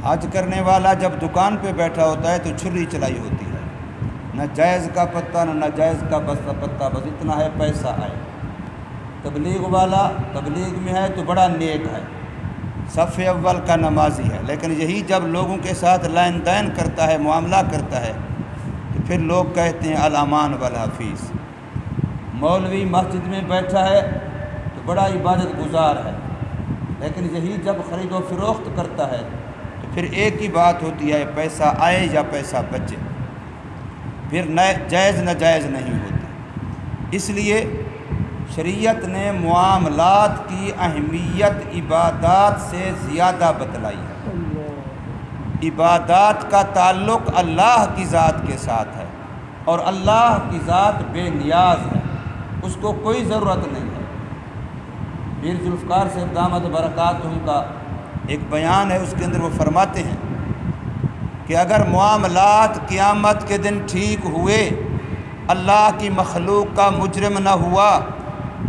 حج کرنے والا جب دکان پہ بیٹھا ہوتا ہے تو چھری چلائی ہوتی ہے، نہ جائز کا پتہ نہ ناجائز کا پتہ، بس اتنا ہے پیسہ آئے۔ تبلیغ والا تبلیغ میں ہے تو بڑا نیک ہے، صف اول کا نمازی ہے، لیکن یہی جب لوگوں کے ساتھ لین دین کرتا ہے، معاملہ کرتا ہے، تو پھر لوگ کہتے ہیں الامان والحفیظ۔ مولوی مسجد میں بیٹھا ہے تو بڑا عبادت گزار ہے، لیکن یہی جب خرید و فروخت کرتا ہے تو پھر ایک ہی بات ہوتی ہے، پیسہ آئے یا پیسہ بچے، پھر جائز ناجائز نہیں ہوتی۔ اس لیے شریعت نے معاملات کی اہمیت عبادات سے زیادہ بتلائی ہے۔ عبادات کا تعلق اللہ کی ذات کے ساتھ ہے، اور اللہ کی ذات بے نیاز ہے، اس کو کوئی ضرورت نہیں ہے۔ پیر ذوالفقار سے دامت برکاتہم کا ایک بیان ہے، اس کے اندر وہ فرماتے ہیں کہ اگر معاملات قیامت کے دن ٹھیک ہوئے، اللہ کی مخلوق کا مجرم نہ ہوا،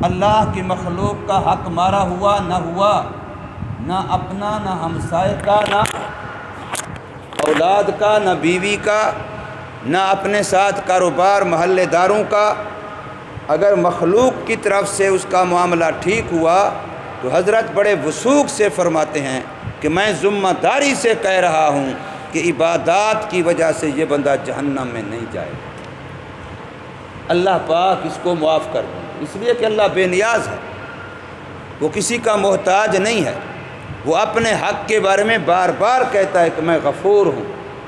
اللہ کی مخلوق کا حق مارا ہوا نہ ہوا، نہ اپنا نہ ہمسائے کا، نہ اولاد کا، نہ بیوی کا، نہ اپنے ساتھ کاروبار محلے داروں کا، اگر مخلوق کی طرف سے اس کا معاملہ ٹھیک ہوا تو حضرت بڑے وثوق سے فرماتے ہیں کہ میں ذمہ داری سے کہہ رہا ہوں کہ عبادات کی وجہ سے یہ بندہ جہنم میں نہیں جائے گا، اللہ پاک اس کو معاف کر دیں، اس لیے کہ اللہ بے نیاز ہے، وہ کسی کا محتاج نہیں ہے، وہ اپنے حق کے بارے میں بار بار کہتا ہے کہ میں غفور ہوں،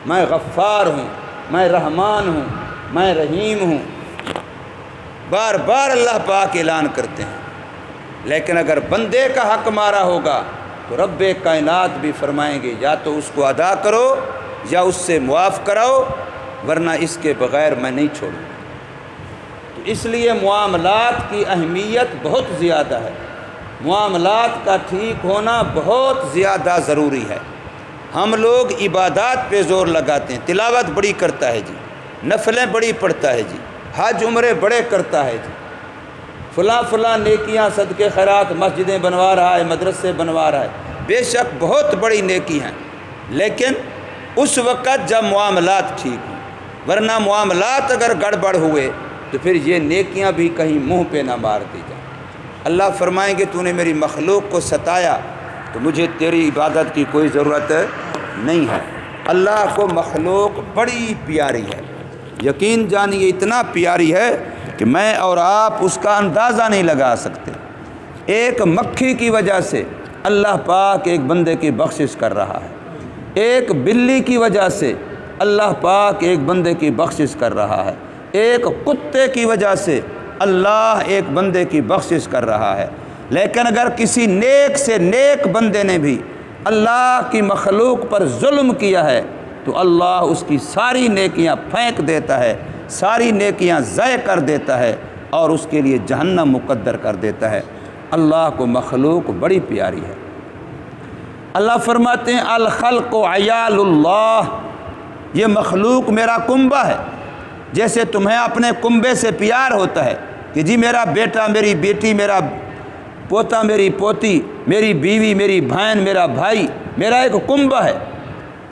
میں غفار ہوں، میں رحمان ہوں، میں رحیم ہوں، بار بار اللہ پاک اعلان کرتے ہیں۔ لیکن اگر بندے کا حق مارا ہوگا تو رب کائنات بھی فرمائیں گے یا تو اس کو ادا کرو یا اس سے معاف کراؤ، ورنہ اس کے بغیر میں نہیں چھوڑوں۔ تو اس لیے معاملات کی اہمیت بہت زیادہ ہے، معاملات کا ٹھیک ہونا بہت زیادہ ضروری ہے۔ ہم لوگ عبادات پہ زور لگاتے ہیں، تلاوت بڑی کرتا ہے جی، نفلیں بڑی پڑھتا ہے جی، حج عمرے بڑے کرتا ہے جی، فلاں فلاں نیکیاں صدقے خیرات، مسجدیں بنوا رہا ہے، مدرسے بنوا رہا ہے، بے شک بہت بڑی نیکی ہیں، لیکن اس وقت جب معاملات ٹھیک ہوں، ورنہ معاملات اگر گڑبڑ ہوئے تو پھر یہ نیکیاں بھی کہیں منہ پہ نہ مار دی جائیں۔ اللہ فرمائیں گے تو نے میری مخلوق کو ستایا تو مجھے تیری عبادت کی کوئی ضرورت نہیں ہے۔ اللہ کو مخلوق بڑی پیاری ہے، یقین جانیے اتنا پیاری ہے کہ میں اور آپ اس کا اندازہ نہیں لگا سکتے۔ ایک مکھی کی وجہ سے اللہ پاک ایک بندے کی بخشش کر رہا ہے، ایک بلی کی وجہ سے اللہ پاک ایک بندے کی بخشش کر رہا ہے، ایک کتے کی وجہ سے اللہ ایک بندے کی بخشش کر رہا ہے۔ لیکن اگر کسی نیک سے نیک بندے نے بھی اللہ کی مخلوق پر ظلم کیا ہے تو اللہ اس کی ساری نیکیاں پھینک دیتا ہے، ساری نیکیاں ضائع کر دیتا ہے اور اس کے لیے جہنم مقدر کر دیتا ہے۔ اللہ کو مخلوق بڑی پیاری ہے۔ اللہ فرماتے ہیں الخلق عیال اللہ، یہ مخلوق میرا کنبہ ہے، جیسے تمہیں اپنے کنبے سے پیار ہوتا ہے کہ جی میرا بیٹا، میری بیٹی، میرا پوتا، میری پوتی، میری بیوی، میری بہن، میرا بھائی، میرا ایک کنبہ ہے۔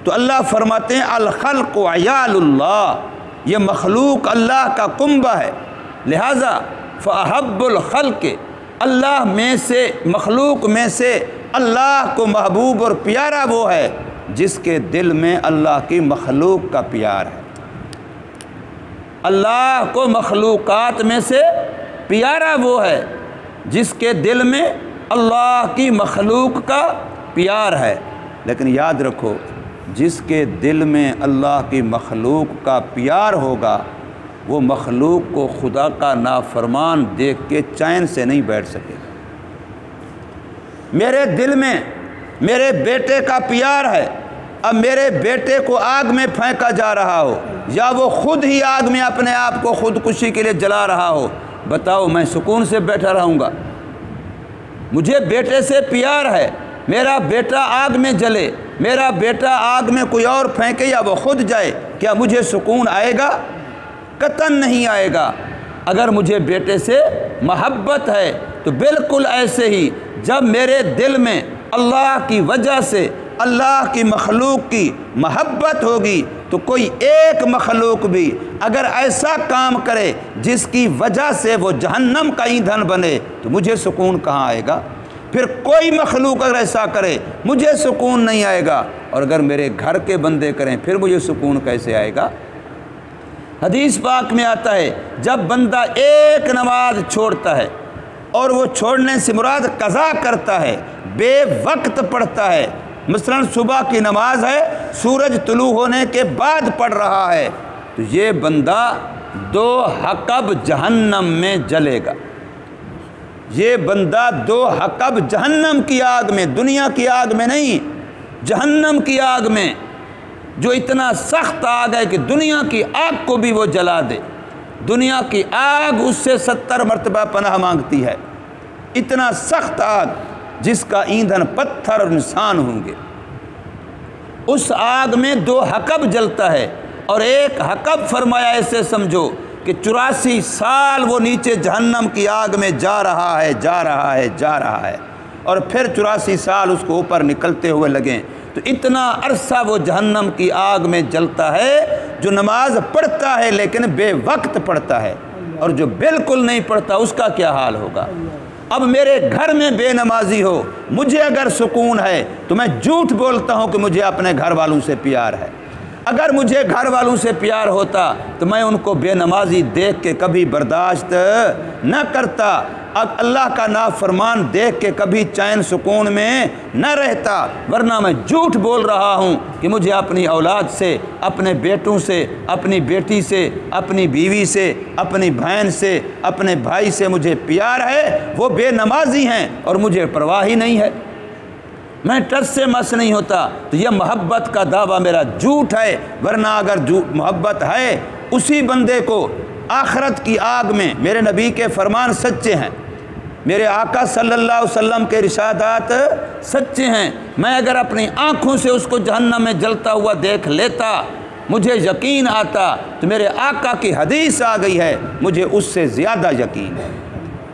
تو اللہ فرماتے ہیں الخلق عیال اللہ، یہ مخلوق اللہ کا کنبہ ہے، لہذا فاحب الخلق، اللہ میں سے، مخلوق میں سے اللہ کو محبوب اور پیارا وہ ہے جس کے دل میں اللہ کی مخلوق کا پیار ہے۔ اللہ کو مخلوقات میں سے پیارا وہ ہے جس کے دل میں اللہ کی مخلوق کا پیار ہے۔ لیکن یاد رکھو، جس کے دل میں اللہ کی مخلوق کا پیار ہوگا وہ مخلوق کو خدا کا نافرمان دیکھ کے چین سے نہیں بیٹھ سکے گا۔ میرے دل میں میرے بیٹے کا پیار ہے، اب میرے بیٹے کو آگ میں پھینکا جا رہا ہو یا وہ خود ہی آگ میں اپنے آپ کو خودکشی کے لیے جلا رہا ہو، بتاؤ میں سکون سے بیٹھا رہوں گا؟ مجھے بیٹے سے پیار ہے، میرا بیٹا آگ میں جلے، میرا بیٹا آگ میں کوئی اور پھینکے یا وہ خود جائے، کیا مجھے سکون آئے گا؟ قطعاً نہیں آئے گا۔ اگر مجھے بیٹے سے محبت ہے تو بالکل ایسے ہی جب میرے دل میں اللہ کی وجہ سے اللہ کی مخلوق کی محبت ہوگی تو کوئی ایک مخلوق بھی اگر ایسا کام کرے جس کی وجہ سے وہ جہنم کا ایندھن بنے تو مجھے سکون کہاں آئے گا؟ پھر کوئی مخلوق اگر ایسا کرے مجھے سکون نہیں آئے گا، اور اگر میرے گھر کے بندے کریں پھر مجھے سکون کیسے آئے گا؟ حدیث پاک میں آتا ہے جب بندہ ایک نماز چھوڑتا ہے اور وہ چھوڑنے سے مراد قضا کرتا ہے، بے وقت پڑھتا ہے، مثلا صبح کی نماز ہے، سورج طلوع ہونے کے بعد پڑھ رہا ہے، تو یہ بندہ 2 حقب جہنم میں جلے گا۔ یہ بندہ 2 حقب جہنم کی آگ میں، دنیا کی آگ میں نہیں، جہنم کی آگ میں، جو اتنا سخت آگ ہے کہ دنیا کی آگ کو بھی وہ جلا دے۔ دنیا کی آگ اس سے 70 مرتبہ پناہ مانگتی ہے، اتنا سخت آگ جس کا ایندھن پتھر اور انسان ہوں گے۔ اس آگ میں 2 حقب جلتا ہے، اور ایک حقب فرمایا ایسے سمجھو کہ 84 سال وہ نیچے جہنم کی آگ میں جا رہا ہے، جا رہا ہے، جا رہا ہے، اور پھر 84 سال اس کو اوپر نکلتے ہوئے لگیں، تو اتنا عرصہ وہ جہنم کی آگ میں جلتا ہے۔ جو نماز پڑھتا ہے لیکن بے وقت پڑھتا ہے، اور جو بالکل نہیں پڑھتا اس کا کیا حال ہوگا؟ اب میرے گھر میں بے نمازی ہو، مجھے اگر سکون ہے تو میں جھوٹ بولتا ہوں کہ مجھے اپنے گھر والوں سے پیار ہے۔ اگر مجھے گھر والوں سے پیار ہوتا تو میں ان کو بے نمازی دیکھ کے کبھی برداشت نہ کرتا، اللہ کا نافرمان دیکھ کے کبھی چین سکون میں نہ رہتا، ورنہ میں جھوٹ بول رہا ہوں کہ مجھے اپنی اولاد سے، اپنے بیٹوں سے، اپنی بیٹی سے، اپنی بیوی سے، اپنی بہن سے، اپنے بھائی سے مجھے پیار ہے، وہ بے نمازی ہیں اور مجھے پرواہ ہی نہیں ہے، میں ٹس سے مس نہیں ہوتا، تو یہ محبت کا دعویٰ میرا جھوٹ ہے۔ ورنہ اگر محبت ہے اسی بندے کو آخرت کی آگ میں، میرے نبی کے فرمان سچے ہیں، میرے آقا صلی اللہ علیہ وسلم کے ارشادات سچے ہیں، میں اگر اپنی آنکھوں سے اس کو جہنم میں جلتا ہوا دیکھ لیتا، مجھے یقین آتا، تو میرے آقا کی حدیث آ گئی ہے، مجھے اس سے زیادہ یقین ہے،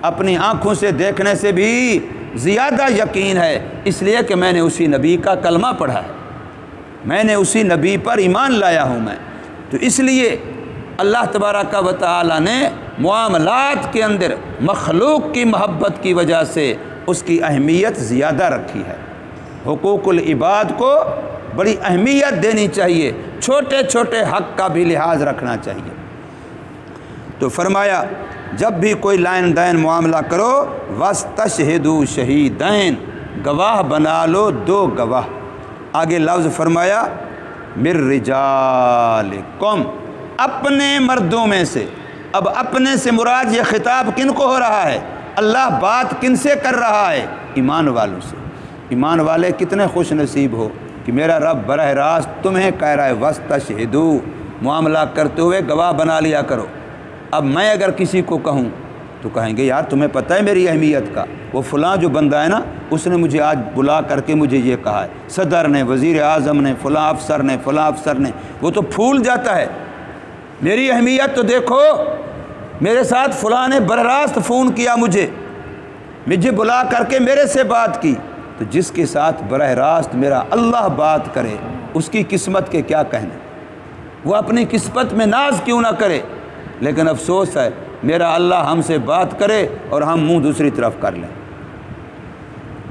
اپنی آنکھوں سے دیکھنے سے بھی زیادہ یقین ہے، اس لیے کہ میں نے اسی نبی کا کلمہ پڑھا ہے، میں نے اسی نبی پر ایمان لایا ہوں میں۔ تو اس لیے اللہ تبارک و تعالی نے معاملات کے اندر مخلوق کی محبت کی وجہ سے اس کی اہمیت زیادہ رکھی ہے۔ حقوق العباد کو بڑی اہمیت دینی چاہیے، چھوٹے چھوٹے حق کا بھی لحاظ رکھنا چاہیے۔ تو فرمایا جب بھی کوئی لین دین معاملہ کرو وَاسْتَشْهِدُوا شَهِيدَيْنِ، گواہ بنا لو 2 گواہ۔ آگے لفظ فرمایا مِن رِجَالِكُمْ، اپنے مردوں میں سے۔ اب اپنے سے مراد یہ خطاب کن کو ہو رہا ہے؟ اللہ بات کن سے کر رہا ہے؟ ایمان والوں سے۔ ایمان والے کتنے خوش نصیب ہو کہ میرا رب براہ راست تمہیں کہہ رہا ہے وَاسْتَشْهِدُوا، معاملہ کرتے ہوئے گواہ بنا لیا کرو۔ اب میں اگر کسی کو کہوں تو کہیں گے یار تمہیں پتہ ہے میری اہمیت کا، وہ فلاں جو بندہ ہے نا اس نے مجھے آج بلا کر کے مجھے یہ کہا ہے، صدر نے، وزیر اعظم نے، فلاں افسر نے، فلاں افسر نے، وہ تو پھول جاتا ہے، میری اہمیت تو دیکھو، میرے ساتھ فلاں نے براہ راست فون کیا، مجھے بلا کر کے میرے سے بات کی۔ تو جس کے ساتھ براہ راست میرا اللہ بات کرے اس کی قسمت کے کیا کہنے، وہ اپنی قسمت میں ناز کیوں نہ کرے، لیکن افسوس ہے میرا اللہ ہم سے بات کرے اور ہم منہ دوسری طرف کر لیں۔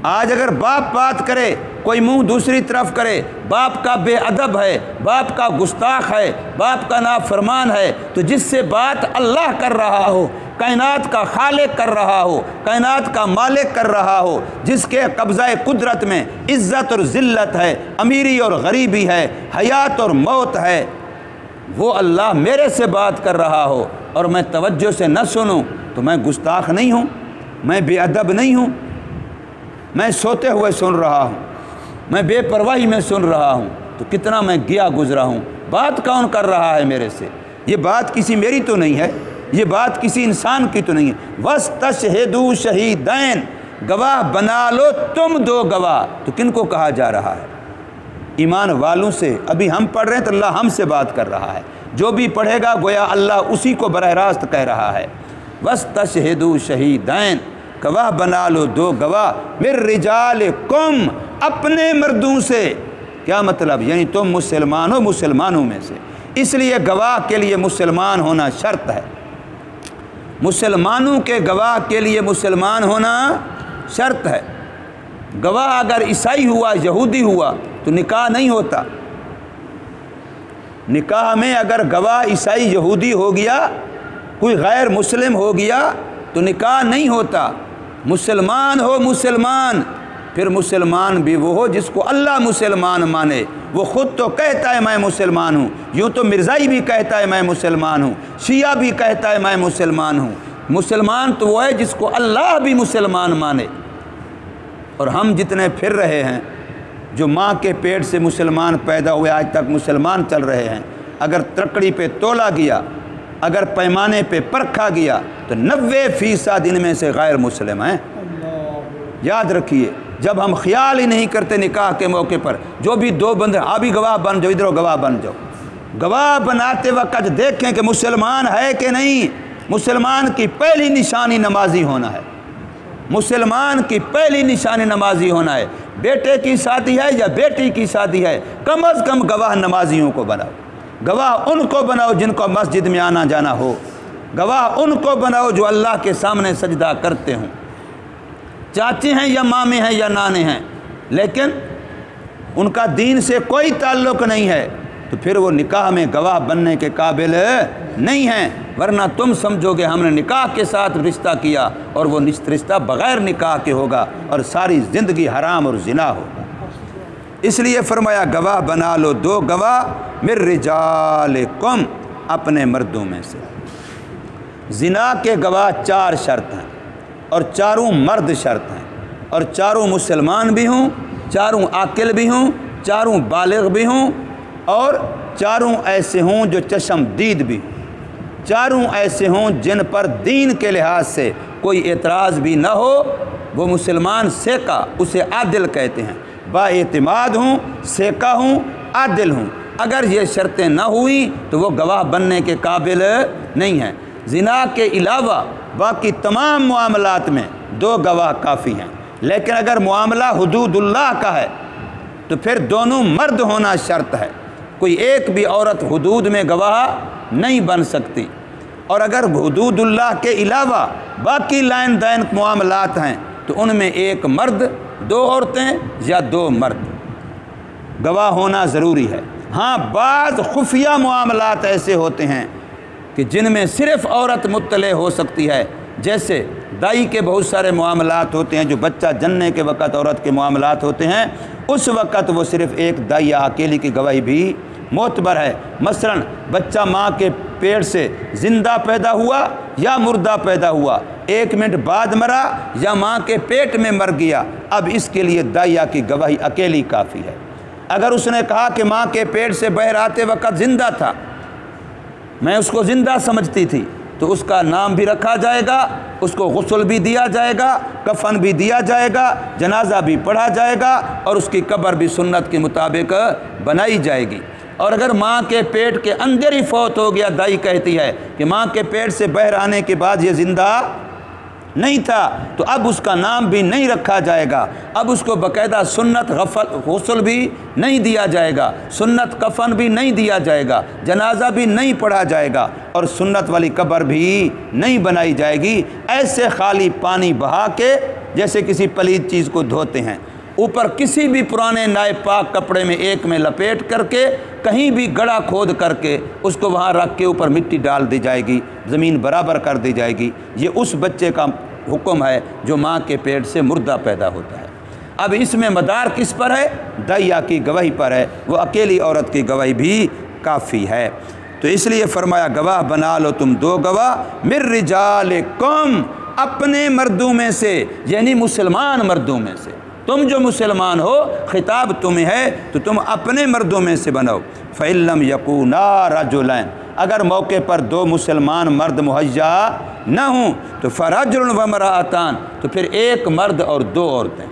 آج اگر باپ بات کرے کوئی منہ دوسری طرف کرے، باپ کا بے ادب ہے، باپ کا گستاخ ہے، باپ کا نافرمان ہے، تو جس سے بات اللہ کر رہا ہو، کائنات کا خالق کر رہا ہو، کائنات کا مالک کر رہا ہو، جس کے قبضہ قدرت میں عزت اور ذلت ہے، امیری اور غریبی ہے، حیات اور موت ہے، وہ اللہ میرے سے بات کر رہا ہو اور میں توجہ سے نہ سنوں تو میں گستاخ نہیں ہوں، میں بے ادب نہیں ہوں، میں سوتے ہوئے سن رہا ہوں، میں بے پرواہی میں سن رہا ہوں، تو کتنا میں گیا گزرا ہوں۔ بات کون کر رہا ہے میرے سے؟ یہ بات کسی میری تو نہیں ہے، یہ بات کسی انسان کی تو نہیں ہے۔ وَاسْتَشْهِدُوا شَهِيدَيْنِ، گواہ بنا لو تم 2 گواہ۔ تو کن کو کہا جا رہا ہے؟ ایمان والوں سے۔ ابھی ہم پڑھ رہے ہیں تو اللہ ہم سے بات کر رہا ہے، جو بھی پڑھے گا گویا اللہ اسی کو براہ راست کہہ رہا ہے۔ وَاسْتَشْهِدُوا شَهِيدَيْنِ، گواہ بنا لو 2 گواہ، مِن رِجَالِكُمْ، اپنے مردوں سے۔ کیا مطلب؟ یعنی تم مسلمان ہو مسلمانوں میں سے، اس لیے گواہ کے لیے مسلمان ہونا شرط ہے۔ مسلمانوں کے گواہ کے لیے مسلمان ہونا شرط ہے۔ گواہ اگر عیسائی ہوا، یہودی ہوا تو نکاح نہیں ہوتا۔ نکاح میں اگر گواہ عیسائی یہودی ہو گیا، کوئی غیر مسلم ہو گیا تو نکاح نہیں ہوتا۔ مسلمان ہو مسلمان، پھر مسلمان بھی وہ ہو جس کو اللہ مسلمان مانے۔ وہ خود تو کہتا ہے میں مسلمان ہوں، یوں تو مرزائی بھی کہتا ہے میں مسلمان ہوں، شیعہ بھی کہتا ہے میں مسلمان ہوں۔ مسلمان تو وہ ہے جس کو اللہ بھی مسلمان مانے۔ اور ہم جتنے پھر رہے ہیں، جو ماں کے پیٹ سے مسلمان پیدا ہوئے آج تک مسلمان چل رہے ہیں، اگر ترکڑی پہ تولا گیا، اگر پیمانے پہ پرکھا گیا تو 90% ان میں سے غیر مسلم ہیں۔ یاد رکھیے، جب ہم خیال ہی نہیں کرتے نکاح کے موقع پر، جو بھی دو بندے بھی گواہ بن جاؤ، ادھر گواہ بن جاؤ، گواہ بناتے وقت دیکھیں کہ مسلمان ہے کہ نہیں۔ مسلمان کی پہلی نشانی نمازی ہونا ہے۔ مسلمان کی پہلی نشانی نمازی ہونا ہے۔ بیٹے کی شادی ہے یا بیٹی کی شادی ہے، کم از کم گواہ نمازیوں کو بناؤ۔ گواہ ان کو بناؤ جن کو مسجد میں آنا جانا ہو۔ گواہ ان کو بناؤ جو اللہ کے سامنے سجدہ کرتے ہوں، چاچے ہیں یا مامے ہیں یا نانے ہیں، لیکن ان کا دین سے کوئی تعلق نہیں ہے، تو پھر وہ نکاح میں گواہ بننے کے قابل نہیں ہیں۔ ورنہ تم سمجھو گے ہم نے نکاح کے ساتھ رشتہ کیا، اور وہ رشتہ بغیر نکاح کے ہوگا اور ساری زندگی حرام اور زنا ہوگا۔ اس لیے فرمایا گواہ بنا لو 2 گواہ من رجالکم، اپنے مردوں میں سے۔ زنا کے گواہ 4 شرط ہیں، اور چاروں مرد شرط ہیں، اور چاروں مسلمان بھی ہوں، چاروں عاقل بھی ہوں، چاروں بالغ بھی ہوں، اور چاروں ایسے ہوں جو چشم دید بھی ہوں، چاروں ایسے ہوں جن پر دین کے لحاظ سے کوئی اعتراض بھی نہ ہو۔ وہ مسلمان سیکا، اسے عادل کہتے ہیں، با اعتماد ہوں، سیکا ہوں، عادل ہوں۔ اگر یہ شرطیں نہ ہوئیں تو وہ گواہ بننے کے قابل نہیں ہیں۔ زنا کے علاوہ باقی تمام معاملات میں 2 گواہ کافی ہیں، لیکن اگر معاملہ حدود اللہ کا ہے تو پھر دونوں مرد ہونا شرط ہے۔ کوئی ایک بھی عورت حدود میں گواہ نہیں بن سکتی۔ اور اگر حدود اللہ کے علاوہ باقی لائن دین معاملات ہیں تو ان میں 1 مرد، 2 عورتیں یا 2 مرد گواہ ہونا ضروری ہے۔ ہاں، بعض خفیہ معاملات ایسے ہوتے ہیں کہ جن میں صرف عورت مطلع ہو سکتی ہے، جیسے دائی کے بہت سارے معاملات ہوتے ہیں، جو بچہ جننے کے وقت عورت کے معاملات ہوتے ہیں، اس وقت وہ صرف ایک دائی اکیلی کی گواہی بھی معتبر ہے۔ مثلا بچہ ماں کے پیٹ سے زندہ پیدا ہوا یا مردہ پیدا ہوا، 1 منٹ بعد مرا یا ماں کے پیٹ میں مر گیا، اب اس کے لیے دائیا کی گواہی اکیلی کافی ہے۔ اگر اس نے کہا کہ ماں کے پیٹ سے باہر آتے وقت زندہ تھا، میں اس کو زندہ سمجھتی تھی، تو اس کا نام بھی رکھا جائے گا، اس کو غسل بھی دیا جائے گا، کفن بھی دیا جائے گا، جنازہ بھی پڑھا جائے گا، اور اس کی قبر بھی سنت کے مطابق بنائی جائے گی۔ اور اگر ماں کے پیٹ کے اندر ہی فوت ہو گیا، دائی کہتی ہے کہ ماں کے پیٹ سے باہر آنے کے بعد یہ زندہ نہیں تھا، تو اب اس کا نام بھی نہیں رکھا جائے گا، اب اس کو باقاعدہ سنت غسل بھی نہیں دیا جائے گا، سنت کفن بھی نہیں دیا جائے گا، جنازہ بھی نہیں پڑھا جائے گا، اور سنت والی قبر بھی نہیں بنائی جائے گی۔ ایسے خالی پانی بہا کے جیسے کسی پلید چیز کو دھوتے ہیں، اوپر کسی بھی پرانے نائے پاک کپڑے میں ایک میں لپیٹ کر کے کہیں بھی گڑھا کھود کر کے اس کو وہاں رکھ کے اوپر مٹی ڈال دی جائے گی، زمین برابر کر دی جائے گی۔ یہ اس بچے کا حکم ہے جو ماں کے پیٹ سے مردہ پیدا ہوتا ہے۔ اب اس میں مدار کس پر ہے؟ دائیا کی گواہی پر ہے، وہ اکیلی عورت کی گواہی بھی کافی ہے۔ تو اس لیے فرمایا گواہ بنا لو تم 2 گواہ من رجالکم، اپنے مردوں میں سے، یعنی مسلمان مردوں میں سے۔ تم جو مسلمان ہو، خطاب تمہیں ہے تو تم اپنے مردوں میں سے بناؤ۔ فَإِن لَّمْ يَكُونَا رَجُلَيْنِ، اگر موقع پر 2 مسلمان مرد مہیا نہ ہوں تو فَرَجُلٌ وَامْرَأَتَانِ، تو پھر 1 مرد اور 2 عورتیں۔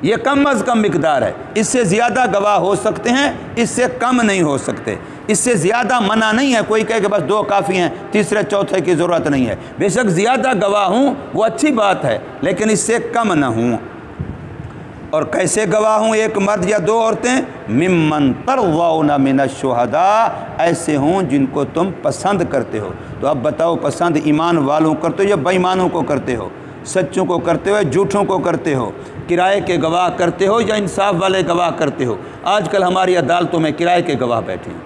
یہ کم از کم مقدار ہے، اس سے زیادہ گواہ ہو سکتے ہیں، اس سے کم نہیں ہو سکتے، اس سے زیادہ منع نہیں ہے۔ کوئی کہے کہ بس 2 کافی ہیں، تیسرے چوتھے کی ضرورت نہیں ہے۔ بے شک زیادہ گواہ ہوں وہ اچھی بات ہے، لیکن اس سے کم نہ ہوں۔ اور کیسے گواہ ہوں؟ ایک مرد یا دو عورتیں ممن ترضون من الشہداء، ایسے ہوں جن کو تم پسند کرتے ہو۔ تو اب بتاؤ، پسند ایمان والوں کرتے ہو یا بے ایمانوں کو کرتے ہو؟ سچوں کو کرتے ہو یا جھوٹوں کو کرتے ہو؟ کرائے کے گواہ کرتے ہو یا انصاف والے گواہ کرتے ہو؟ آج کل ہماری عدالتوں میں کرائے کے گواہ بیٹھے ہیں،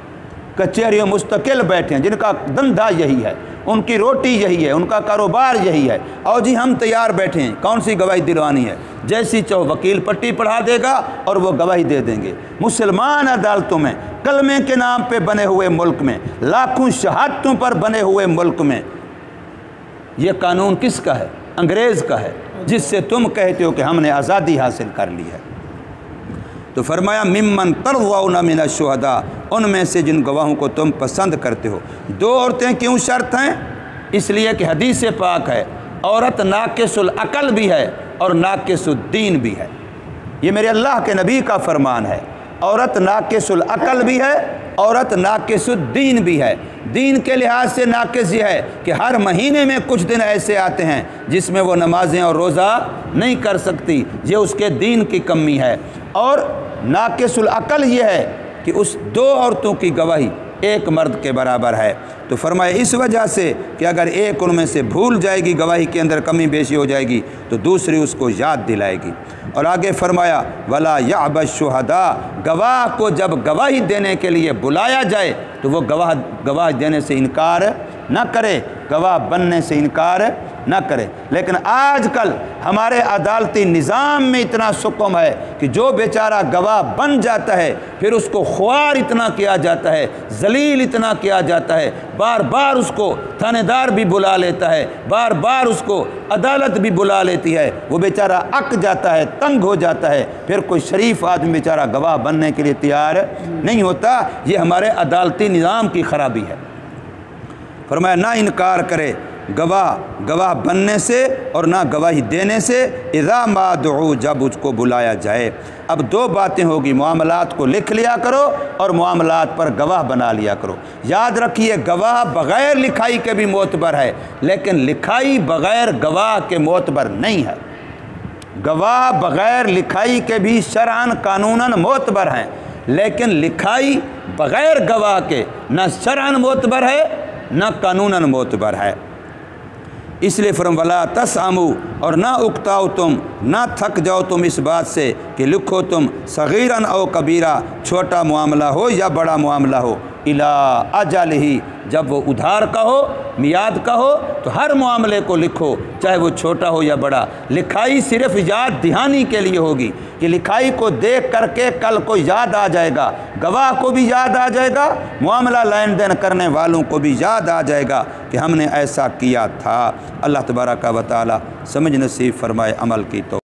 کچہریوں مستقل بیٹھے ہیں، جن کا دھندا یہی ہے، ان کی روٹی یہی ہے، ان کا کاروبار یہی ہے، اور جی ہم تیار بیٹھے ہیں، کون سی گواہی دلوانی ہے؟ جیسی چاہو وکیل پٹی پڑھا دے گا اور وہ گواہی دے دیں گے۔ مسلمان عدالتوں میں، کلمے کے نام پہ بنے ہوئے ملک میں، لاکھوں شہادتوں پر بنے ہوئے ملک میں، یہ قانون کس کا ہے؟ انگریز کا ہے، جس سے تم کہتے ہو کہ ہم نے آزادی حاصل کر لی ہے۔ تو فرمایا ممن ترضون من الشہداء، ان میں سے جن گواہوں کو تم پسند کرتے ہو۔ دو عورتیں کیوں شرط ہیں؟ اس لیے کہ حدیث پاک ہے، عورت ناقص العقل بھی ہے اور ناقص الدین بھی ہے۔ یہ میرے اللہ کے نبی کا فرمان ہے، عورت ناقص العقل بھی ہے، عورت ناقص الدین بھی ہے۔ دین کے لحاظ سے ناقص یہ ہے کہ ہر مہینے میں کچھ دن ایسے آتے ہیں جس میں وہ نمازیں اور روزہ نہیں کر سکتی، یہ اس کے دین کی کمی ہے۔ اور ناقص العقل یہ ہے کہ اس دو عورتوں کی گواہی ایک مرد کے برابر ہے۔ تو فرمایا اس وجہ سے کہ اگر ایک ان میں سے بھول جائے گی، گواہی کے اندر کمی بیشی ہو جائے گی، تو دوسری اس کو یاد دلائے گی۔ اور آگے فرمایا ولا یعب الشہداء، گواہ کو جب گواہی دینے کے لیے بلایا جائے تو وہ گواہ دینے سے انکار نہ کرے، گواہ بننے سے انکار نہ کرے۔ لیکن آج کل ہمارے عدالتی نظام میں اتنا سکم ہے کہ جو بیچارہ گواہ بن جاتا ہے پھر اس کو خوار اتنا کیا جاتا ہے، ذلیل اتنا کیا جاتا ہے، بار بار اس کو تھانے دار بھی بلا لیتا ہے، بار بار اس کو عدالت بھی بلا لیتی ہے، وہ بیچارہ اک جاتا ہے، تنگ ہو جاتا ہے، پھر کوئی شریف آدمی بیچارہ گواہ بننے کے لیے تیار نہیں ہوتا۔ یہ ہمارے عدالتی نظام کی خرابی ہے۔ فرمایا نہ انکار کرے گواہ بننے سے اور نہ گواہی دینے سے، اذا ما دعو، جب اس کو بلایا جائے۔ اب دو باتیں ہوگی، معاملات کو لکھ لیا کرو اور معاملات پر گواہ بنا لیا کرو۔ یاد رکھیے گواہ بغیر لکھائی کے بھی معتبر ہے، لیکن لکھائی بغیر گواہ کے معتبر نہیں ہے۔ گواہ بغیر لکھائی کے بھی شرعاً قانوناً معتبر ہیں، لیکن لکھائی بغیر گواہ کے نہ شرعاً معتبر ہے نہ قانوناً معتبر ہے۔ اس لیے فرم ولا تسعموا، اور نہ اکتاؤ تم، نہ تھک جاؤ تم اس بات سے کہ لکھو تم صغیراً او کبیرہ، چھوٹا معاملہ ہو یا بڑا معاملہ ہو، الی اجلہ، جب وہ ادھار کا ہو، میعاد کا ہو، تو ہر معاملے کو لکھو چاہے وہ چھوٹا ہو یا بڑا۔ لکھائی صرف یاد دہانی کے لیے ہوگی کہ لکھائی کو دیکھ کر کے کل کو یاد آ جائے گا، گواہ کو بھی یاد آ جائے گا، معاملہ لین دین کرنے والوں کو بھی یاد آ جائے گا کہ ہم نے ایسا کیا تھا۔ اللہ تبارک و تعالی سمجھ نصیب فرمائے، عمل کی تو